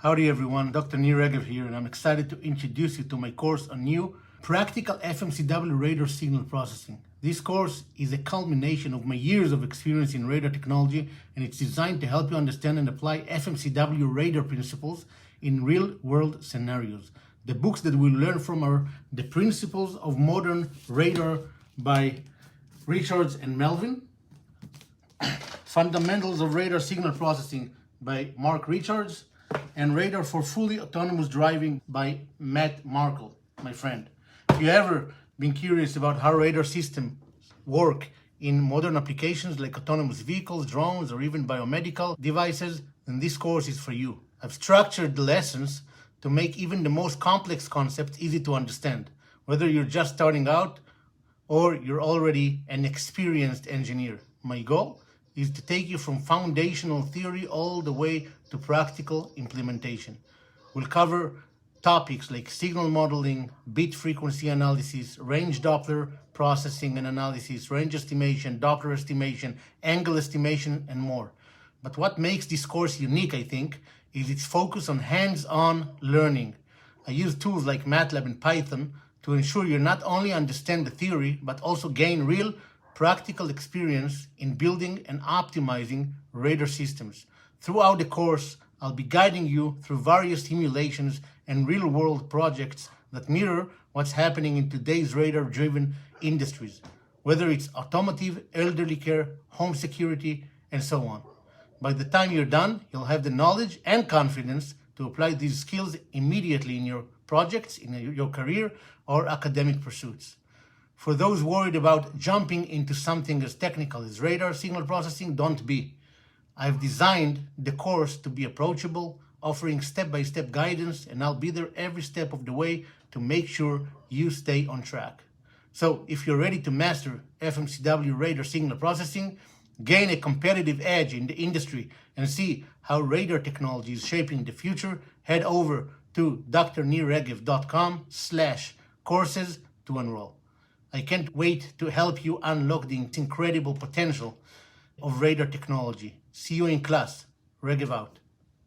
Howdy everyone, Dr. Nir Regev here, and I'm excited to introduce you to my course on new practical FMCW radar signal processing. This course is a culmination of my years of experience in radar technology, and it's designed to help you understand and apply FMCW radar principles in real-world scenarios. The books that we'll learn from are The Principles of Modern Radar by Richards and Melvin, Fundamentals of Radar Signal Processing by Mark Richards, and Radar for Fully Autonomous Driving by Matt Markle, my friend. If you ever been curious about how radar systems work in modern applications like autonomous vehicles, drones, or even biomedical devices, then this course is for you. I've structured the lessons to make even the most complex concepts easy to understand, whether you're just starting out or you're already an experienced engineer. My goal is to take you from foundational theory all the way to practical implementation. We'll cover topics like signal modeling, bit frequency analysis, range-Doppler processing and analysis, range estimation, Doppler estimation, angle estimation, and more. But what makes this course unique, I think, is its focus on hands-on learning. I use tools like MATLAB and Python to ensure you not only understand the theory, but also gain real practical experience in building and optimizing radar systems. Throughout the course, I'll be guiding you through various simulations and real-world projects that mirror what's happening in today's radar-driven industries, whether it's automotive, elderly care, home security, and so on. By the time you're done, you'll have the knowledge and confidence to apply these skills immediately in your projects, in your career, or academic pursuits. For those worried about jumping into something as technical as radar signal processing, don't be. I've designed the course to be approachable, offering step-by-step guidance, and I'll be there every step of the way to make sure you stay on track. So if you're ready to master FMCW radar signal processing, gain a competitive edge in the industry, and see how radar technology is shaping the future, head over to drnirregev.com/courses to enroll. I can't wait to help you unlock the incredible potential of radar technology. See you in class. Regev out.